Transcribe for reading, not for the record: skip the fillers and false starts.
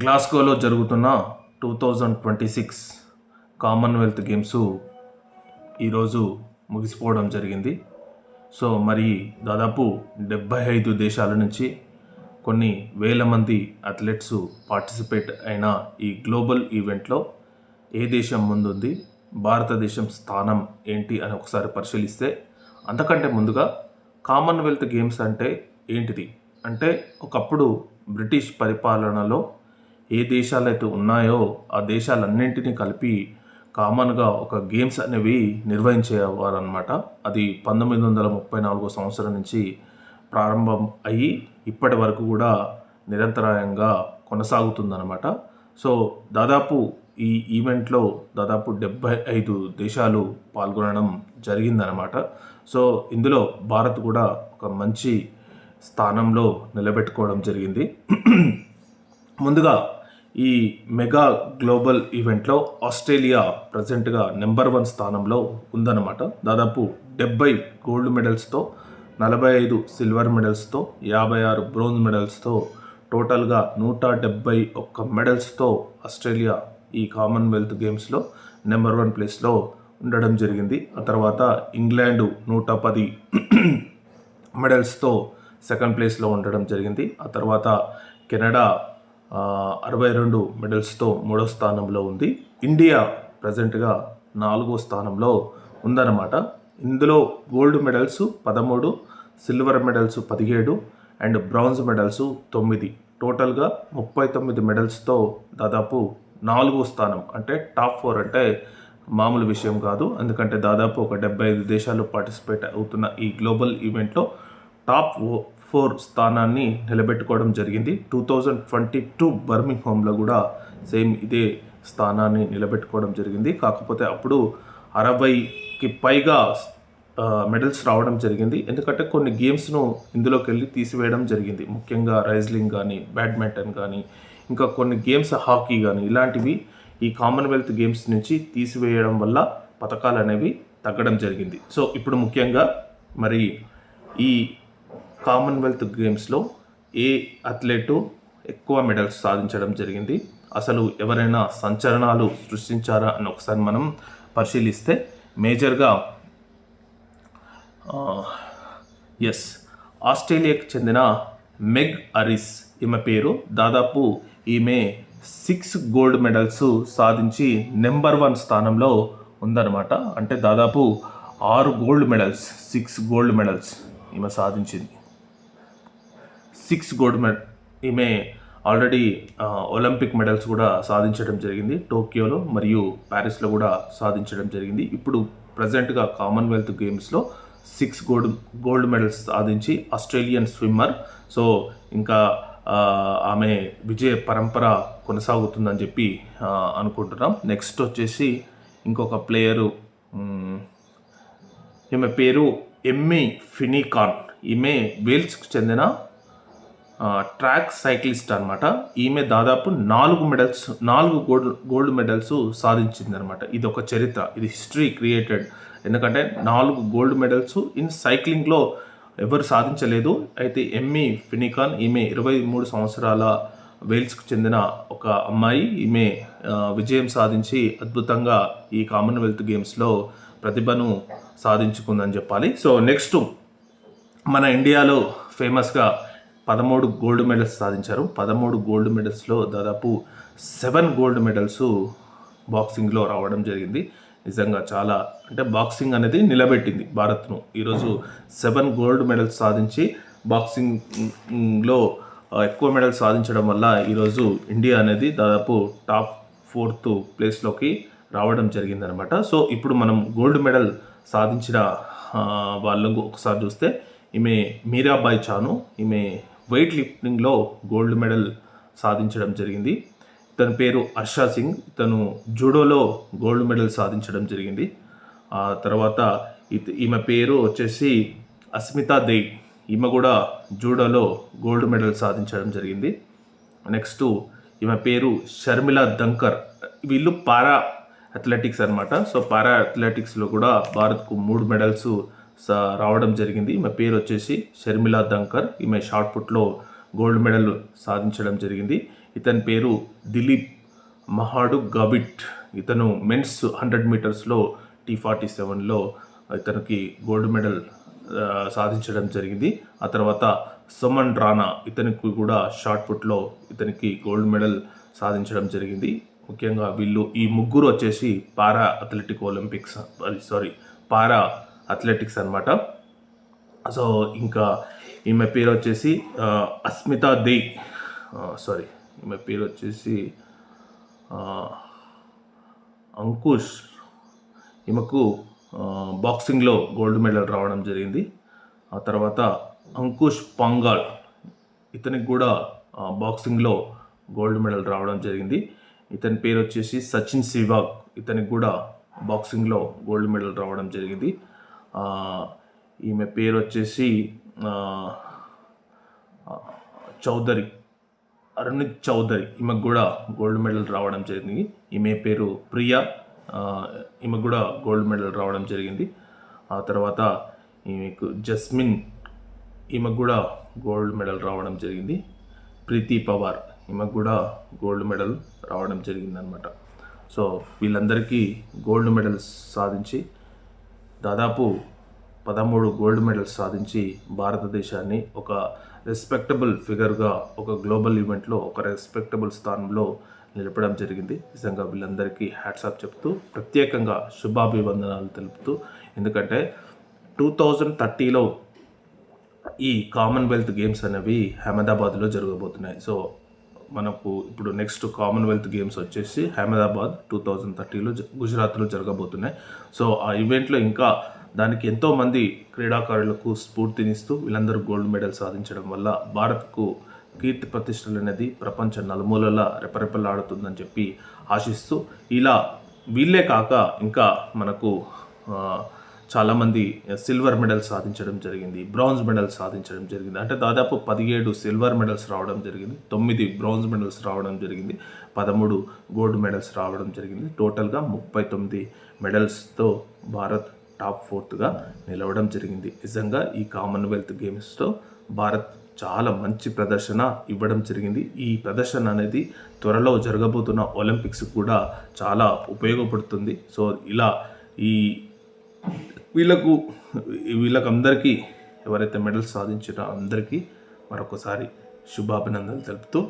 గ్లాస్గోలో జరుగుతున్న 2026 Commonwealth games ఈరోజు ముగిసిపోవడం జరిగింది. సో మరి దాదాపు 75 దేశాల నుంచి కొన్ని వేల మంది అథ్లెట్స్ పార్టిసిపేట్ అయిన ఈ గ్లోబల్ ఈవెంట్లో ఏ దేశం ముందుంది, భారతదేశం స్థానం ఏంటి అని ఒకసారి పరిశీలిస్తే, అంతకంటే ముందుగా కామన్వెల్త్ గేమ్స్ అంటే ఏంటిది అంటే, ఒకప్పుడు బ్రిటిష్ పరిపాలనలో ఏ దేశాలు అయితే ఉన్నాయో ఆ దేశాలన్నింటినీ కలిపి కామన్గా ఒక గేమ్స్ అనేవి నిర్వహించేవారు అనమాట. అది 1934 సంవత్సరం నుంచి ప్రారంభం అయ్యి ఇప్పటి వరకు కూడా నిరంతరాయంగా కొనసాగుతుందన్నమాట. సో దాదాపు ఈ ఈవెంట్లో దాదాపు 75 దేశాలు పాల్గొనడం జరిగిందనమాట. సో ఇందులో భారత్ కూడా ఒక మంచి స్థానంలో నిలబెట్టుకోవడం జరిగింది. ముందుగా ఈ మెగా గ్లోబల్ ఈవెంట్లో ఆస్ట్రేలియా ప్రజెంట్గా నెంబర్ 1 స్థానంలో ఉందన్నమాట. దాదాపు 70 గోల్డ్ మెడల్స్తో, 45 సిల్వర్ మెడల్స్తో, 56 బ్రోంజ్ మెడల్స్తో, టోటల్గా 171 మెడల్స్తో ఆస్ట్రేలియా ఈ కామన్వెల్త్ గేమ్స్లో నెంబర్ 1 ప్లేస్లో ఉండడం జరిగింది. ఆ తర్వాత ఇంగ్లాండ్ 110 మెడల్స్తో సెకండ్ ప్లేస్లో ఉండడం జరిగింది. ఆ తర్వాత కెనడా 62 మెడల్స్తో 3వ స్థానంలో ఉంది. ఇండియా ప్రజెంట్గా 4వ స్థానంలో ఉందన్నమాట. ఇందులో gold medals 13, silver medals 17 and bronze medals 9, టోటల్గా 39 మెడల్స్తో దాదాపు 4వ స్థానం. అంటే టాప్ 4 అంటే మామూలు విషయం కాదు. ఎందుకంటే దాదాపు ఒక 75 దేశాలు పార్టిసిపేట్ అవుతున్న ఈ గ్లోబల్ ఈవెంట్లో టాప్ 4 స్థానాన్ని నిలబెట్టుకోవడం జరిగింది. 2022 బర్మింగ్హామ్లో కూడా సేమ్ ఇదే స్థానాన్ని నిలబెట్టుకోవడం జరిగింది. కాకపోతే అప్పుడు 60కి పైగా మెడల్స్ రావడం జరిగింది. ఎందుకంటే కొన్ని గేమ్స్ను ఇందులోకి వెళ్ళి తీసివేయడం జరిగింది. ముఖ్యంగా రైజ్లింగ్ కానీ, బ్యాడ్మింటన్ కానీ, ఇంకా కొన్ని గేమ్స్, హాకీ కానీ, ఇలాంటివి ఈ కామన్వెల్త్ గేమ్స్ నుంచి తీసివేయడం వల్ల పథకాలు అనేవి తగ్గడం జరిగింది. సో ఇప్పుడు ముఖ్యంగా మరి ఈ కామన్వెల్త్ గేమ్స్లో ఏ అథ్లెటు ఎక్కువ మెడల్స్ సాధించడం జరిగింది, అసలు ఎవరైనా సంచలనాలు సృష్టించారా అని ఒకసారి మనం పరిశీలిస్తే, మేజర్గా ఆస్ట్రేలియాకి చెందిన మెగ్ అరిస్ ఈమె పేరు. దాదాపు ఈమె 6 గోల్డ్ మెడల్స్ సాధించి నెంబర్ 1 స్థానంలో ఉందన్నమాట. అంటే దాదాపు 6 గోల్డ్ మెడల్స్, 6 గోల్డ్ మెడల్స్ ఈమె సాధించింది. 6 గోల్డ్ మెడల్. ఈమె ఆల్రెడీ ఒలింపిక్ మెడల్స్ కూడా సాధించడం జరిగింది. టోక్యోలో మరియు ప్యారిస్లో కూడా సాధించడం జరిగింది. ఇప్పుడు ప్రజెంట్గా కామన్వెల్త్ గేమ్స్లో 6 గోల్డ్ మెడల్స్ సాధించి ఆస్ట్రేలియన్ స్విమ్మర్. సో ఇంకా ఆమె విజయ పరంపర కొనసాగుతుందని చెప్పి అనుకుంటున్నాం. నెక్స్ట్ వచ్చేసి ఇంకొక ప్లేయరు, ఈమె పేరు ఎమ్మీ ఫినికాన్. ఈమె వేల్స్కి చెందిన ట్రాక్ సైక్లిస్ట్ అనమాట. ఈమె దాదాపు 4 గోల్డ్ మెడల్స్ సాధించింది అనమాట. ఇది ఒక చరిత్ర, ఇది హిస్టరీ క్రియేటెడ్. ఎందుకంటే 4 గోల్డ్ మెడల్స్ ఇన్ సైక్లింగ్లో ఎవరు సాధించలేదు. అయితే ఎమ్మీ ఫినికాన్, ఈమె 23 సంవత్సరాల వేల్స్కు చెందిన ఒక అమ్మాయి. ఈమె విజయం సాధించి అద్భుతంగా ఈ కామన్వెల్త్ గేమ్స్లో ప్రతిభను సాధించుకుందని చెప్పాలి. సో నెక్స్ట్ మన ఇండియాలో ఫేమస్గా 13 గోల్డ్ మెడల్స్ సాధించారు. 13 గోల్డ్ మెడల్స్లో దాదాపు 7 గోల్డ్ మెడల్స్ బాక్సింగ్లో రావడం జరిగింది. నిజంగా చాలా, అంటే బాక్సింగ్ అనేది నిలబెట్టింది భారత్ను. ఈరోజు 7 గోల్డ్ మెడల్స్ సాధించి బాక్సింగ్లో ఎక్కువ మెడల్స్ సాధించడం వల్ల ఈరోజు ఇండియా అనేది దాదాపు టాప్ 4th ప్లేస్లోకి రావడం జరిగిందనమాట. సో ఇప్పుడు మనం గోల్డ్ మెడల్ సాధించిన వాళ్ళకు ఒకసారి చూస్తే, ఈమె మీరాబాయి చాను. ఈమె వెయిట్ లిఫ్టింగ్లో గోల్డ్ మెడల్ సాధించడం జరిగింది. ఇతని పేరు హర్షా సింగ్. ఇతను జూడోలో గోల్డ్ మెడల్ సాధించడం జరిగింది. ఆ తర్వాత ఈమె పేరు వచ్చేసి అస్మితా దేవ్. ఈమె కూడా జూడోలో గోల్డ్ మెడల్ సాధించడం జరిగింది. నెక్స్ట్ ఈమె పేరు షర్మిలా దంకర్. వీళ్ళు పారా అథ్లెటిక్స్ అనమాట. సో పారా అథ్లెటిక్స్లో కూడా భారత్కు 3 మెడల్స్ రావడం జరిగింది. ఈమె పేరు వచ్చేసి షర్మిలా దంకర్. ఈమె షార్ట్ పుట్లో గోల్డ్ మెడల్ సాధించడం జరిగింది. ఇతని పేరు దిలీప్ మహాడు గవిట్. ఇతను మెన్స్ 100 మీటర్స్లో T47లో ఇతనికి గోల్డ్ మెడల్ సాధించడం జరిగింది. ఆ తర్వాత సుమన్ రాణా, ఇతనికి కూడా షార్ట్ పుట్లో ఇతనికి గోల్డ్ మెడల్ సాధించడం జరిగింది. ముఖ్యంగా ఈ ముగ్గురు వచ్చేసి పారా అథ్లెటిక్స్ అనమాట. సో ఇంకా ఈమె పేరు వచ్చేసి అస్మితా దే, ఈమె పేరు వచ్చేసి అంకుష్. ఈమెకు బాక్సింగ్లో గోల్డ్ మెడల్ రావడం జరిగింది. ఆ తర్వాత అంకుష్ పంగాల్, ఇతనికి కూడా బాక్సింగ్లో గోల్డ్ మెడల్ రావడం జరిగింది. ఇతని పేరు వచ్చేసి సచిన్ సెహ్వాగ్, ఇతనికి కూడా బాక్సింగ్లో గోల్డ్ మెడల్ రావడం జరిగింది. ఈమె పేరు వచ్చేసి అరుణిత్ చౌదరి, ఈమెకు కూడా గోల్డ్ మెడల్ రావడం జరిగింది. ఈమె పేరు ప్రియా, ఈమెకు కూడా గోల్డ్ మెడల్ రావడం జరిగింది. ఆ తర్వాత ఈమెకు జస్మిన్, ఈమెకు కూడా గోల్డ్ మెడల్ రావడం జరిగింది. ప్రీతి పవార్, ఈమెకు కూడా గోల్డ్ మెడల్ రావడం జరిగిందనమాట. సో వీళ్ళందరికీ గోల్డ్ మెడల్స్ సాధించి దాదాపు 13 గోల్డ్ మెడల్స్ సాధించి భారతదేశాన్ని ఒక రెస్పెక్టబుల్ ఫిగర్గా ఒక గ్లోబల్ ఈవెంట్లో ఒక రెస్పెక్టబుల్ స్థానంలో నిలపడం జరిగింది. నిజంగా వీళ్ళందరికీ హ్యాట్స్ ఆఫ్ చెప్తూ ప్రత్యేకంగా శుభాభివందనాలు తెలుపుతూ, ఎందుకంటే 2030లో ఈ కామన్వెల్త్ గేమ్స్ అనేవి అహ్మదాబాద్లో జరగబోతున్నాయి. సో మనకు ఇప్పుడు నెక్స్ట్ కామన్వెల్త్ గేమ్స్ వచ్చేసి అహ్మదాబాద్ 2030లో గుజరాత్లో జరగబోతున్నాయి. సో ఆ ఈవెంట్లో ఇంకా దానికి ఎంతోమంది క్రీడాకారులకు స్ఫూర్తినిస్తూ వీళ్ళందరూ గోల్డ్ మెడల్ సాధించడం వల్ల భారత్కు కీర్తి ప్రతిష్టలు అనేది ప్రపంచ నలుమూలలా రెపరెపలాడుతుందని చెప్పి ఆశిస్తూ, ఇలా వీళ్ళే కాక ఇంకా మనకు చాలామంది సిల్వర్ మెడల్ సాధించడం జరిగింది, బ్రాంజ్ మెడల్ సాధించడం జరిగింది. అంటే దాదాపు 17 సిల్వర్ మెడల్స్ రావడం జరిగింది, 9 బ్రాంజ్ మెడల్స్ రావడం జరిగింది, 13 గోల్డ్ మెడల్స్ రావడం జరిగింది. టోటల్గా 39 మెడల్స్తో భారత్ టాప్ 4గా నిలవడం జరిగింది. నిజంగా ఈ కామన్వెల్త్ గేమ్స్తో భారత్ చాలా మంచి ప్రదర్శన ఇవ్వడం జరిగింది. ఈ ప్రదర్శన అనేది త్వరలో జరగబోతున్న ఒలింపిక్స్ కూడా చాలా ఉపయోగపడుతుంది. సో ఇలా వీళ్ళకందరికీ ఎవరైతే మెడల్స్ సాధించారో అందరికీ మరొకసారి శుభాభినందనలు తెలుపుతూ